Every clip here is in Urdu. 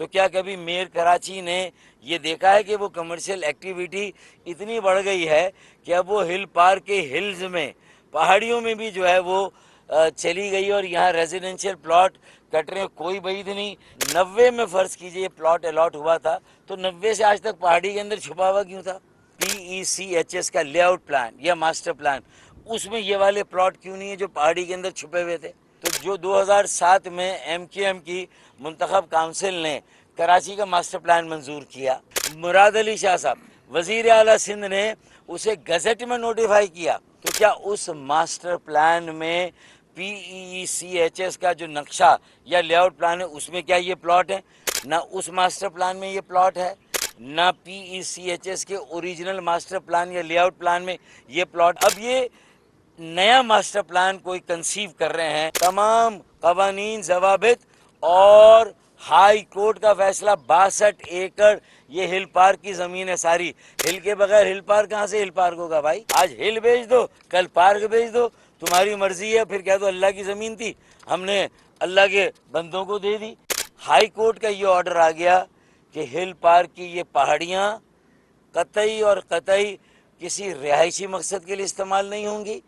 تو کیا کبھی میئر کراچی نے یہ دیکھا ہے کہ وہ کمرشل ایکٹیویٹی اتنی بڑھ گئی ہے کہ اب وہ ہل پارک کے ہلز میں پہاڑیوں میں بھی جو ہے وہ چلی گئی اور یہاں ریزیڈنشیل پلاٹ کٹ رہے ہیں. کوئی بعید نہیں. 90 میں فرض کیجئے یہ پلاٹ الاٹ ہوا تھا تو 90 سے آج تک پہاڑی کے اندر چھپا ہوا کیوں تھا؟ PECHS کا لے آؤٹ پلان یا ماسٹر پلان، اس میں یہ والے پلاٹ کیوں نہیں ہیں جو پہاڑی کے اندر چھپے ہوئے تھے؟ تو جو 2007 میں MKM کی منتخب کونسل نے کراچی کا ماسٹر پلان منظور کیا، مراد علی شاہ صاحب وزیر اعلیٰ سندھ نے اسے گزٹ میں نوٹیفائی کیا، تو کیا اس ماسٹر پلان میں PECHS کا جو نقشہ یا لے آؤٹ پلان ہے اس میں کیا یہ پلاٹ ہے؟ نہ اس ماسٹر پلان میں یہ پلاٹ ہے، نہ PECHS کے اوریجنل ماسٹر پلان یا لے آؤٹ پلان میں یہ پلاٹ. اب یہ نیا ماسٹر پلان کوئی کنسیو کر رہے ہیں، تمام قوانین، ضوابط اور ہائی کورٹ کا فیصلہ. 62 ایکڑ یہ ہل پارک کی زمین ہے ساری. ہل کے بغیر ہل پارک کہاں سے ہل پارک ہوگا بھائی؟ آج ہل بیچ دو، کل پارک بیچ دو، تمہاری مرضی ہے. پھر کہہ دو اللہ کی زمین تھی، ہم نے اللہ کے بندوں کو دے دی. ہائی کورٹ کا یہ آرڈر آ گیا کہ ہل پارک کی یہ پہاڑیاں قطعی اور قطعی کسی رہائشی مقصد کے لیے استعمال نہیں ہوں گی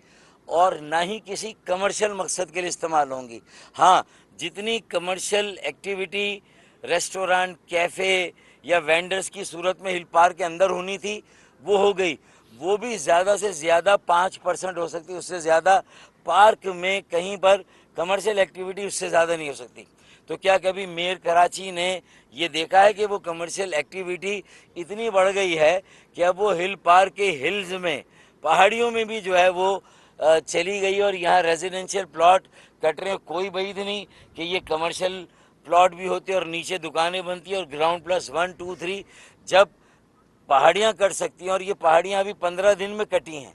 اور نہ ہی کسی کمرشل مقصد کے لیے استعمال ہوں گی. ہاں، جتنی کمرشل ایکٹیویٹی ریسٹورانٹ، کیفے یا وینڈرز کی صورت میں ہل پارک کے اندر ہونی تھی وہ ہو گئی. وہ بھی زیادہ سے زیادہ 5% ہو سکتی، اس سے زیادہ پارک میں کہیں پر کمرشل ایکٹیویٹی اس سے زیادہ نہیں ہو سکتی. تو کیا کبھی میئر کراچی نے یہ دیکھا ہے کہ وہ کمرشل ایکٹیویٹی اتنی بڑھ گئی ہے کہ اب وہ ہل پارک کے ہلز میں پہاڑیوں میں بھی جو ہے وہ چلی گئی اور یہاں ریزیڈنشیل پلاٹ کٹ رہے ہیں؟ کوئی بعید نہیں کہ یہ کمرشل پلاٹ بھی ہوتے اور نیچے دکانیں بنتی اور گراؤنڈ پلس 1 2 3 جب پہاڑیاں کٹ سکتی ہیں. اور یہ پہاڑیاں ابھی 15 دن میں کٹی ہیں.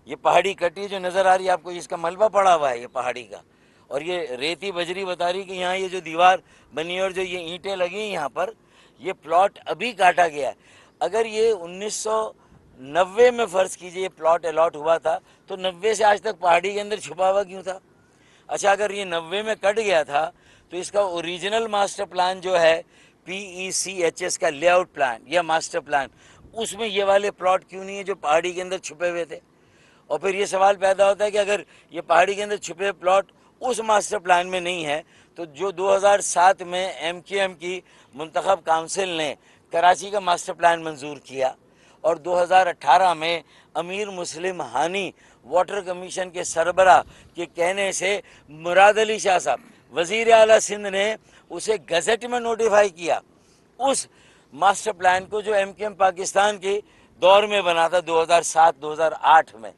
یہ پہاڑی کٹی جو نظر آ رہی ہے آپ کو، اس کا ملبہ پڑا ہوا ہے یہ پہاڑی کا، اور یہ ریتی بجری بتا رہی کہ یہاں یہ جو دیوار بنی اور جو یہ اینٹیں لگی ہیں یہاں پر، یہ پلاٹ ابھی کاٹا گیا ہے. اگر یہ 1990 میں فرض کیجئے یہ پلاٹ الاٹ ہوا تھا تو 90 سے آج تک پہاڑی کے اندر چھپا ہوا کیوں تھا؟ اچھا، اگر یہ 90 میں کٹ گیا تھا تو اس کا اوریجنل ماسٹر پلان جو ہے PECHS کا لے آؤٹ پلان یا ماسٹر پلان، اس میں یہ والے پلاٹ کیوں نہیں ہیں جو پہاڑی کے اندر چھپے ہوئے تھے؟ اور پھر یہ سوال پیدا ہوتا ہے کہ اگر یہ پہاڑی کے اندر چھپے پلاٹ اس ماسٹر پلان میں نہیں ہے تو جو 2007 میں MKM کی منتخب کونسل نے کراچی کا ماسٹر پلان منظور کیا اور 2018 میں امیر مسلم ہانی واٹر کمیشن کے سربراہ کے کہنے سے مراد علی شاہ صاحب وزیر اعلیٰ سندھ نے اسے گزٹ میں نوٹیفائی کیا، اس ماسٹر پلان کو جو MKM پاکستان کے دور میں بنا تھا 2007-2008 میں،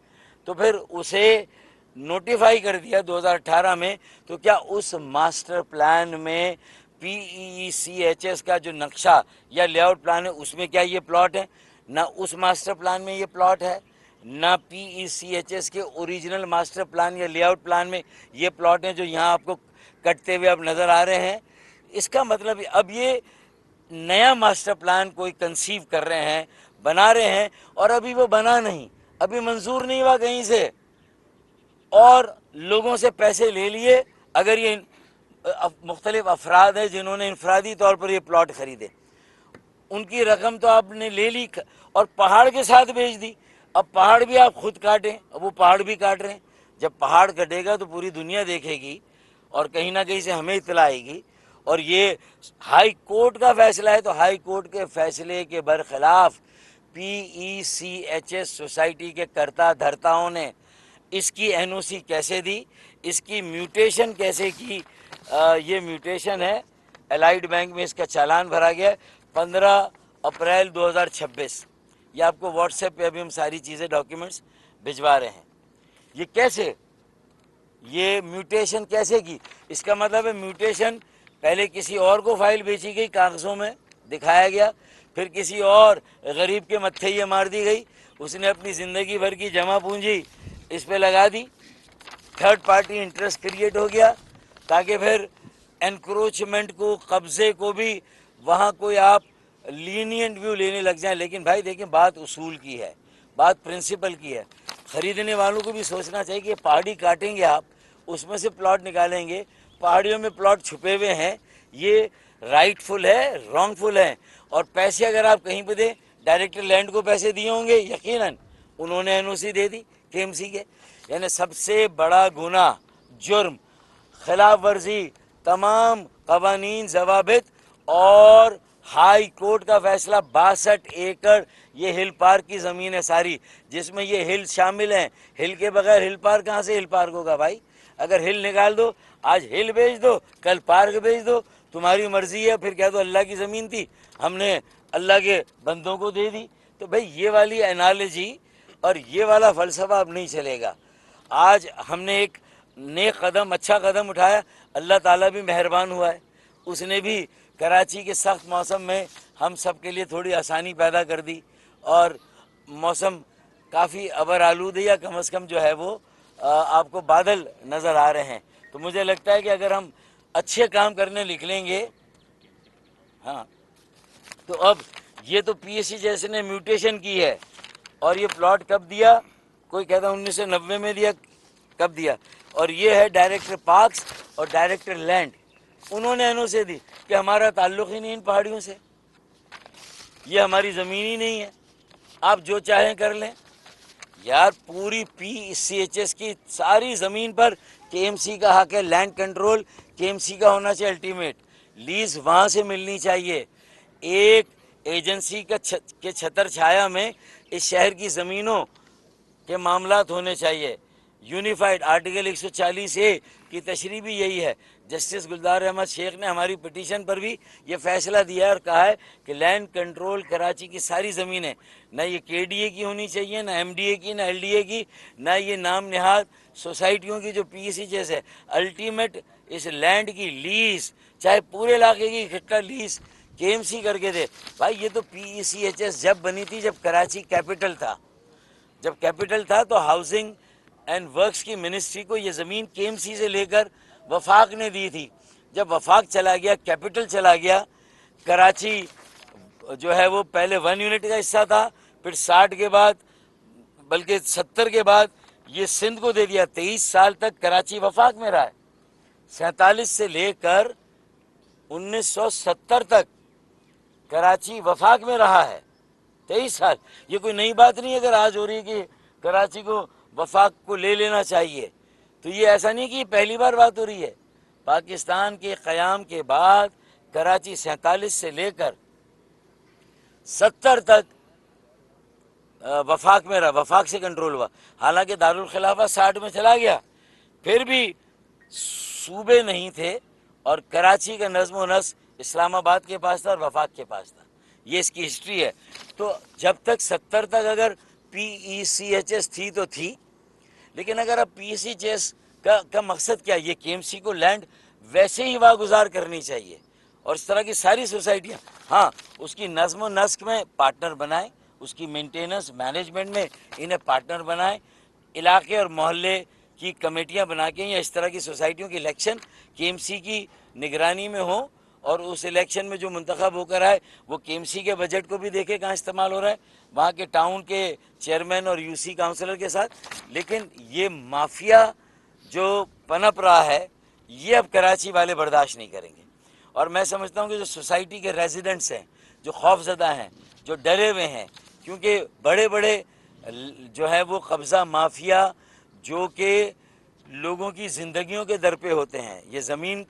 تو پھر اسے نوٹیفائی کر دیا 2018 میں. تو کیا اس ماسٹر پلان میں PECHS کا جو نقشہ یا لے آؤٹ پلان ہے اس میں کیا یہ پلاٹ ہے؟ نہ اس ماسٹر پلان میں یہ پلاٹ ہے، نہ PECHS کے اوریجنل ماسٹر پلان یا لے آؤٹ پلان میں یہ پلاٹ ہیں جو یہاں آپ کو کٹتے ہوئے اب نظر آ رہے ہیں. اس کا مطلب اب یہ نیا ماسٹر پلان کوئی کنسیو کر رہے ہیں، بنا رہے ہیں، اور ابھی وہ بنا نہیں، ابھی منظور نہیں ہوا کہیں سے، اور لوگوں سے پیسے لے لیے. اگر یہ مختلف افراد ہیں جنہوں نے انفرادی طور پر یہ پلاٹ خریدے، ان کی رقم تو آپ نے لے لی اور پہاڑ کے ساتھ بیچ دی. اب پہاڑ بھی آپ خود کاٹیں، اب وہ پہاڑ بھی کاٹ رہے ہیں. جب پہاڑ کٹے گا تو پوری دنیا دیکھے گی اور کہیں نہ کہیں سے ہمیں اطلاع آئے گی. اور یہ ہائی کورٹ کا فیصلہ ہے تو ہائی کورٹ کے فیصلے کے برخلاف PECHS سوسائٹی کے کرتا دھرتاؤں نے اس کی NOC کیسے دی، اس کی میوٹیشن کیسے کی. یہ میوٹیشن ہے، الائیڈ بینک میں اس کا چالان بھرا گیا 15 اپریل 2026. یہ آپ کو واٹس ایپ پہ ابھی ہم ساری چیزیں ڈاکیومنٹس بھجوا رہے ہیں. یہ کیسے، یہ میوٹیشن کیسے کی؟ اس کا مطلب ہے میوٹیشن پہلے کسی اور کو فائل بیچی گئی، کاغذوں میں دکھایا گیا، پھر کسی اور غریب کے متھے یہ مار دی گئی، اس نے اپنی زندگی بھر کی جمع پونجی اس پہ لگا دی، تھرڈ پارٹی انٹرسٹ کریٹ ہو گیا تاکہ پھر انکروچمنٹ کو، قبضے کو بھی وہاں کوئی آپ لینینٹ ویو لینے لگ جائیں. لیکن بھائی دیکھیں، بات اصول کی ہے، بات پرنسپل کی ہے. خریدنے والوں کو بھی سوچنا چاہیے کہ پہاڑی کاٹیں گے آپ، اس میں سے پلاٹ نکالیں گے، پہاڑیوں میں پلاٹ چھپے ہوئے ہیں، یہ رائٹ فل ہے، رانگ فل ہے. اور پیسے اگر آپ کہیں پہ دیں، ڈائریکٹر لینڈ کو پیسے دیے ہوں گے یقیناً، انہوں نے این او سی دے دی کے ایم سی کے. یعنی سب سے بڑا گناہ، جرم، خلاف ورزی تمام قوانین، ضوابط اور ہائی کورٹ کا فیصلہ 62 ایکڑ یہ ہل پارک کی زمین ہے ساری، جس میں یہ ہل شامل ہیں. ہل کے بغیر ہل پارک کہاں سے ہل پارک ہوگا بھائی؟ اگر ہل نکال دو، آج ہل بیچ دو، کل پارک بیچ دو، تمہاری مرضی ہے. پھر کہہ دو اللہ کی زمین تھی، ہم نے اللہ کے بندوں کو دے دی. تو بھائی یہ والی انالوجی اور یہ والا فلسفہ اب نہیں چلے گا. آج ہم نے ایک نیک قدم، اچھا قدم اٹھایا، اللہ تعالیٰ بھی مہربان ہوا ہے. اس نے بھی کراچی کے سخت موسم میں ہم سب کے لیے تھوڑی آسانی پیدا کر دی، اور موسم کافی ابر آلود ہے، یا کم از کم جو ہے وہ آپ کو بادل نظر آ رہے ہیں. تو مجھے لگتا ہے کہ اگر ہم اچھے کام کرنے نکلیں گے. ہاں، تو اب یہ تو پی ایس سی جیسے نے میوٹیشن کی ہے. اور یہ پلاٹ کب دیا؟ کوئی کہتا ہے 1990 میں دیا، کب دیا؟ اور یہ ہے ڈائریکٹر پارکس اور ڈائریکٹر لینڈ، انہوں نے انہوں سے دی کہ ہمارا تعلق ہی نہیں ان پہاڑیوں سے، یہ ہماری زمین ہی نہیں ہے، آپ جو چاہیں کر لیں. یار پوری پی سی ایچ ایس کی ساری زمین پر کے ایم سی کا حق ہے. لینڈ کنٹرول کے ایم سی کا ہونا چاہیے الٹیمیٹ. لیز وہاں سے ملنی چاہیے. ایک ایجنسی کے چھتر چھایا میں اس شہر کی زمینوں کے معاملات ہونے چاہیے. یونیفائڈ آرٹیکل 140A کی تشریح بھی یہی ہے. جسٹس گلزار احمد شیخ نے ہماری پٹیشن پر بھی یہ فیصلہ دیا ہے اور کہا ہے کہ لینڈ کنٹرول کراچی کی ساری زمینیں، نہ یہ کے ڈی اے کی ہونی چاہیے، نہ ایم ڈی اے کی، نہ ایل ڈی اے کی، نہ یہ نام نہاد سوسائٹیوں کی جو پی سی جیسے. الٹیمیٹ اس لینڈ کی لیز، چاہے پورے علاقے کی اکٹھا لیز کے ایم سی کر کے دے. بھائی یہ تو پی سی ایچ ایس جب بنی تھی جب کراچی کیپٹل تھا، جب کیپٹل تھا تو ہاؤسنگ اینڈ ورکس کی منسٹری کو یہ زمین کے ایم سی سے لے کر وفاق نے دی تھی. جب وفاق چلا گیا، کیپٹل چلا گیا، کراچی جو ہے وہ پہلے 1 یونٹ کا حصہ تھا، پھر 60 کے بعد، بلکہ 70 کے بعد یہ سندھ کو دے دیا. 23 سال تک کراچی وفاق میں رہا ہے. 47 سے لے کر 1970 تک کراچی وفاق میں رہا ہے. 23 سال. یہ کوئی نئی بات نہیں اگر آج ہو رہی ہے کہ کراچی کو وفاق کو لے لینا چاہیے. تو یہ ایسا نہیں کہ یہ پہلی بار بات ہو رہی ہے. پاکستان کے قیام کے بعد کراچی 47 سے لے کر 70 تک وفاق میں رہا، وفاق سے کنٹرول ہوا. حالانکہ دارالخلافہ 60 میں چلا گیا، پھر بھی صوبے نہیں تھے، اور کراچی کا نظم و نسق اسلام آباد کے پاس تھا اور وفاق کے پاس تھا. یہ اس کی ہسٹری ہے. تو جب تک 70 تک اگر پی ای سی ایچ ایس تھی تو تھی، لیکن اگر اب پی ای سی ایچ ایس کا مقصد کیا؟ یہ کے ایم سی کو لینڈ ویسے ہی واگزار کرنی چاہیے. اور اس طرح کی ساری سوسائٹیاں، ہاں اس کی نظم و نسق میں پارٹنر بنائیں، اس کی مینٹیننس مینجمنٹ میں انہیں پارٹنر بنائیں. علاقے اور محلے کی کمیٹیاں بنا کے یا اس طرح کی سوسائٹیوں کی الیکشن کے ایم سی کی نگرانی میں ہوں، اور اس الیکشن میں جو منتخب ہو کر آئے وہ کے ایم سی کے بجٹ کو بھی دیکھے کہاں استعمال ہو رہا ہے، وہاں کے ٹاؤن کے چیئرمین اور یو سی کاؤنسلر کے ساتھ. لیکن یہ مافیا جو پنپ رہا ہے یہ اب کراچی والے برداشت نہیں کریں گے. اور میں سمجھتا ہوں کہ جو سوسائٹی کے ریزیڈنٹس ہیں، جو خوف زدہ ہیں، جو ڈرے ہوئے ہیں، کیونکہ بڑے بڑے جو ہے وہ قبضہ مافیا جو کہ لوگوں کی زندگیوں کے در پہ ہوتے ہیں، یہ زمین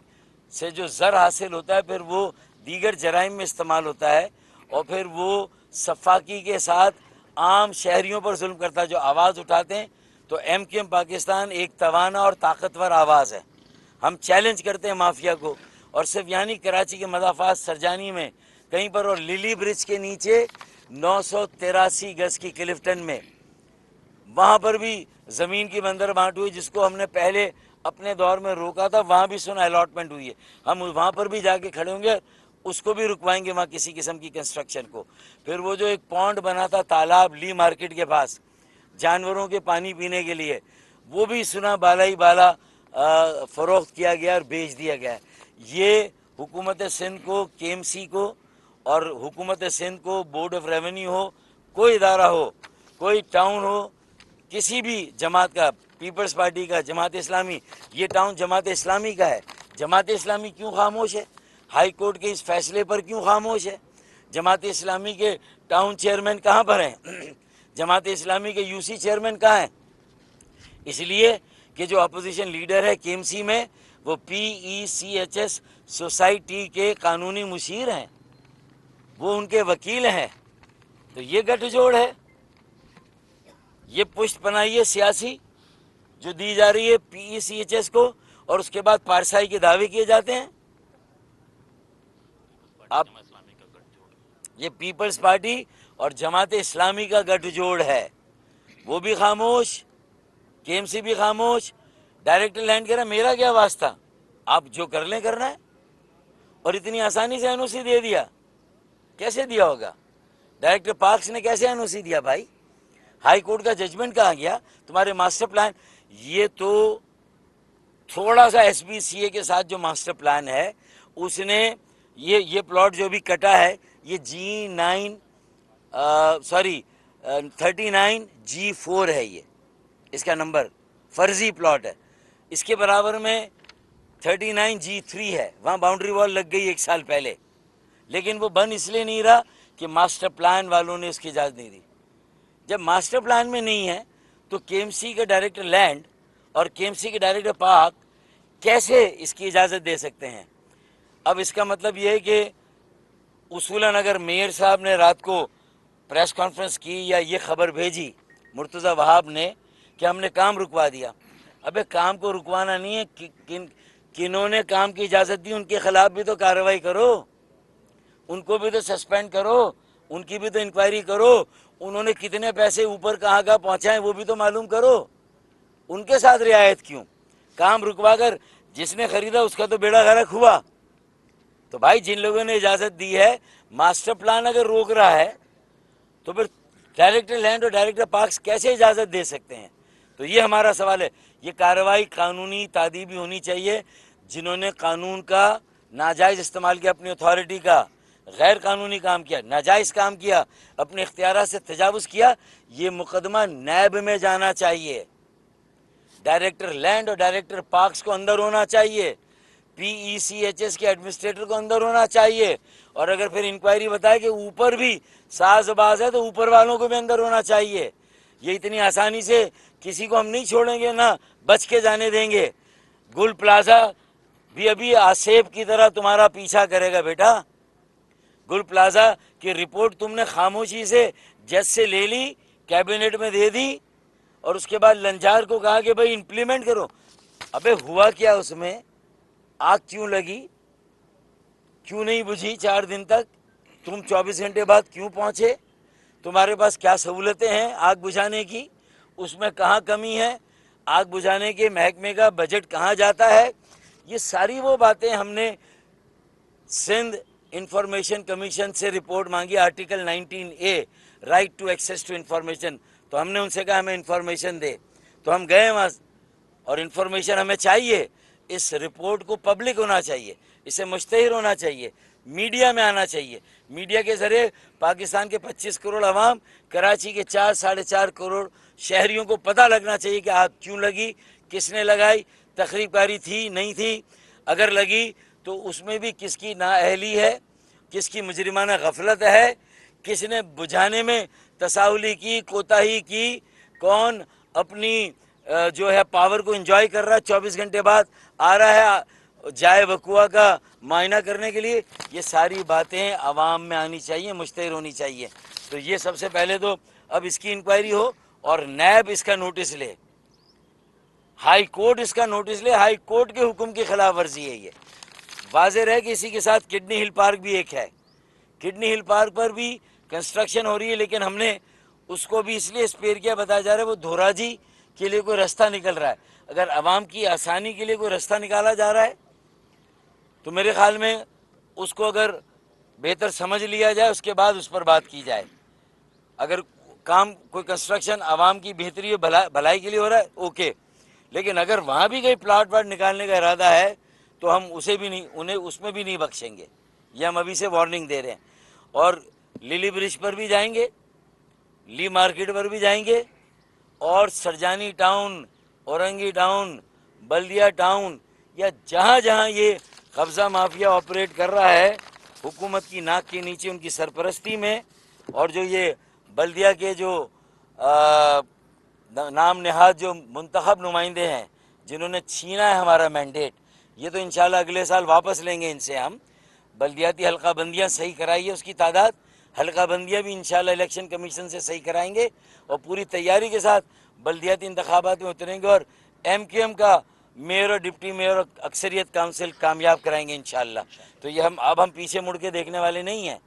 سے جو زر حاصل ہوتا ہے پھر وہ دیگر جرائم میں استعمال ہوتا ہے، اور پھر وہ صفاقی کے ساتھ عام شہریوں پر ظلم کرتا ہے جو آواز اٹھاتے ہیں. تو ایم کیو ایم پاکستان ایک توانا اور طاقتور آواز ہے. ہم چیلنج کرتے ہیں مافیا کو. اور صرف یعنی کراچی کے مضافات سرجانی میں کہیں پر، اور للی برج کے نیچے 983 گز کی کلفٹن میں، وہاں پر بھی زمین کی بندر بانٹ ہوئی، جس کو ہم نے پہلے اپنے دور میں روکا تھا. وہاں بھی سنا الاٹمنٹ ہوئی ہے، ہم وہاں پر بھی جا کے کھڑے ہوں گے، اس کو بھی رکوائیں گے وہاں کسی قسم کی کنسٹرکشن کو. پھر وہ جو ایک پونڈ بنا تھا تالاب لی مارکیٹ کے پاس جانوروں کے پانی پینے کے لیے، وہ بھی سنا بالا ہی بالا فروخت کیا گیا اور بیچ دیا گیا. یہ حکومت سندھ کو، کے ایم سی کو، اور حکومت سندھ کو، بورڈ آف ریونیو ہو، کوئی ادارہ ہو، کوئی ٹاؤن ہو، کسی بھی جماعت کا، پیپلز پارٹی کا، جماعت اسلامی، یہ ٹاؤن جماعت اسلامی کا ہے. جماعت اسلامی کیوں خاموش ہے؟ ہائی کورٹ کے اس فیصلے پر کیوں خاموش ہے؟ جماعت اسلامی کے ٹاؤن چیئرمین کہاں پر ہیں؟ جماعت اسلامی کے یو سی چیئرمین کہاں ہیں؟ اس لیے کہ جو اپوزیشن لیڈر ہے کے ایم سی میں، وہ PECHS سوسائٹی کے قانونی مشیر ہیں، وہ ان کے وکیل ہیں۔ تو یہ گٹھ جوڑ ہے، یہ پشت پناہی ہے سیاسی جو دی جا رہی ہے PECHS کو، اور اس کے بعد پارسائی کے دعوے کیے جاتے ہیں۔ آپ یہ پیپلز پارٹی اور جماعت اسلامی کا گٹھ جوڑ ہے، وہ بھی خاموش، کے ایم سی بھی خاموش۔ ڈائریکٹر لینڈ کہہ رہا میرا کیا واسطہ، آپ جو کر لیں کرنا ہے، اور اتنی آسانی سے NOC دے دیا، کیسے دیا ہوگا؟ ڈائریکٹر پارکس نے کیسے NOC دیا بھائی؟ ہائی کورٹ کا ججمنٹ کہاں گیا؟ تمہارے ماسٹر پلان، یہ تو تھوڑا سا SPCA کے ساتھ جو ماسٹر پلان ہے اس نے یہ پلاٹ جو بھی کٹا ہے، یہ G39G4 ہے، یہ اس کا نمبر فرضی پلاٹ ہے۔ اس کے برابر میں 39G3 ہے، وہاں باؤنڈری وال لگ گئی 1 سال پہلے، لیکن وہ بن اس لیے نہیں رہا کہ ماسٹر پلان والوں نے اس کی اجازت نہیں دی۔ جب ماسٹر پلان میں نہیں ہے تو کے ایم سی کے ڈائریکٹر لینڈ اور کے ایم سی کے ڈائریکٹر پارک کیسے اس کی اجازت دے سکتے ہیں؟ اب اس کا مطلب یہ ہے کہ اصولاً اگر میئر صاحب نے رات کو پریس کانفرنس کی یا یہ خبر بھیجی مرتضی وہاب نے کہ ہم نے کام رکوا دیا، ابے کام کو رکوانا نہیں ہے، کنہوں نے کام کی اجازت دی ان کے خلاف بھی تو کارروائی کرو، ان کو بھی تو سسپینڈ کرو، ان کی بھی تو انکوائری کرو، انہوں نے کتنے پیسے اوپر کہاں پہنچائے وہ بھی تو معلوم کرو۔ ان کے ساتھ رعایت کیوں؟ کام رکوا کر جس نے خریدا اس کا تو بیڑا غرق ہوا۔ تو بھائی جن لوگوں نے اجازت دی ہے، ماسٹر پلان اگر روک رہا ہے تو پھر ڈائریکٹر لینڈ اور ڈائریکٹر پارکس کیسے اجازت دے سکتے ہیں؟ تو یہ ہمارا سوال ہے۔ یہ کارروائی قانونی تادیبی ہونی چاہیے۔ جنہوں نے قانون کا ناجائز استعمال کیا، اپنی اتھارٹی کا غیر قانونی کام کیا، ناجائز کام کیا، اپنے اختیارات سے تجاوز کیا، یہ مقدمہ نیب میں جانا چاہیے۔ ڈائریکٹر لینڈ اور ڈائریکٹر پارکس کو اندر ہونا چاہیے، PECHS کے ایڈمنسٹریٹر کو اندر ہونا چاہیے، اور اگر پھر انکوائری بتائے کہ اوپر بھی ساز باز ہے تو اوپر والوں کو بھی اندر ہونا چاہیے۔ یہ اتنی آسانی سے کسی کو ہم نہیں چھوڑیں گے، نہ بچ کے جانے دیں گے۔ گل پلازا بھی ابھی آسیب کی طرح تمہارا پیچھا کرے گا بیٹا۔ گل پلازا کی رپورٹ تم نے خاموشی سے جج سے لے لی، کیبنٹ میں دے دی، اور اس کے بعد لنچار کو کہا کہ بھائی امپلیمنٹ کرو۔ ابے ہوا کیا اس میں؟ آگ کیوں لگی؟ کیوں نہیں بجھی 4 دن تک؟ تم 24 گھنٹے بعد کیوں پہنچے؟ تمہارے پاس کیا سہولتیں ہیں آگ بجھانے کی؟ اس میں کہاں کمی ہے؟ آگ بجھانے کے محکمے کا بجٹ کہاں جاتا ہے؟ یہ ساری وہ باتیں ہم نے سندھ انفارمیشن کمیشن سے رپورٹ مانگی، article 19A right to access to information, تو ہم نے ان سے کہا ہمیں انفارمیشن دے، تو ہم گئے وہاں، اور انفارمیشن ہمیں چاہیے۔ اس رپورٹ کو پبلک ہونا چاہیے، اسے مشتہر ہونا چاہیے، میڈیا میں آنا چاہیے۔ میڈیا کے ذریعے پاکستان کے 25 کروڑ عوام، کراچی کے 4-4.5 کروڑ شہریوں کو پتہ لگنا چاہیے کہ آگ کیوں لگی، کس نے لگائی، تخریب کاری تھی نہیں تھی، اگر لگی تو اس میں بھی کس کی نااہلی ہے، کس کی مجرمانہ غفلت ہے، کس نے بجھانے میں تساہلی کی، کوتاہی کی، کون اپنی جو ہے پاور کو انجوائے کر رہا ہے، 24 گھنٹے بعد آ رہا ہے جائے وقوع کا معائنہ کرنے کے لیے۔ یہ ساری باتیں عوام میں آنی چاہیے، مشتہر ہونی چاہیے۔ تو یہ سب سے پہلے تو اب اس کی انکوائری ہو، اور نیب اس کا نوٹس لے، ہائی کورٹ اس کا نوٹس لے۔ ہائی کورٹ کے حکم کی خلاف ورزی ہے یہ۔ واضح رہے کہ اسی کے ساتھ کڈنی ہل پارک بھی ایک ہے، کڈنی ہل پارک پر بھی کنسٹرکشن ہو رہی ہے، لیکن ہم نے اس کو بھی اس لیے اسپیئر کیا، بتایا جا رہا ہے وہ دھوراجی کے لیے کوئی رستہ نکل رہا ہے۔ اگر عوام کی آسانی کے لیے کوئی رستہ نکالا جا رہا ہے تو میرے خیال میں اس کو اگر بہتر سمجھ لیا جائے، اس کے بعد اس پر بات کی جائے۔ اگر کام کوئی کنسٹرکشن عوام کی بہتری اور بھلائی کے لیے ہو رہا ہے اوکے، لیکن اگر وہاں بھی کوئی پلاٹ نکالنے کا ارادہ ہے تو ہم اسے بھی نہیں، انہیں اس میں بھی نہیں بخشیں گے، یہ ہم ابھی سے وارننگ دے رہے ہیں۔ اور للی برج پر بھی جائیں گے، لی مارکیٹ پر بھی جائیں گے، اور سرجانی ٹاؤن، اورنگی ٹاؤن، بلدیہ ٹاؤن، یا جہاں جہاں یہ قبضہ مافیا آپریٹ کر رہا ہے حکومت کی ناک کے نیچے ان کی سرپرستی میں، اور جو یہ بلدیہ کے جو نام نہاد جو منتخب نمائندے ہیں جنہوں نے چھینا ہے ہمارا مینڈیٹ، یہ تو انشاءاللہ اگلے سال واپس لیں گے ان سے ہم۔ بلدیاتی حلقہ بندیاں صحیح کرائیے، اس کی تعداد، حلقہ بندیاں بھی انشاءاللہ الیکشن کمیشن سے صحیح کرائیں گے، اور پوری تیاری کے ساتھ بلدیاتی انتخابات میں اتریں گے، اور ایم کیو ایم کا میئر اور ڈپٹی میئر اور اکثریت کونسل کامیاب کرائیں گے انشاءاللہ۔ تو یہ اب ہم پیچھے مڑ کے دیکھنے والے نہیں ہیں۔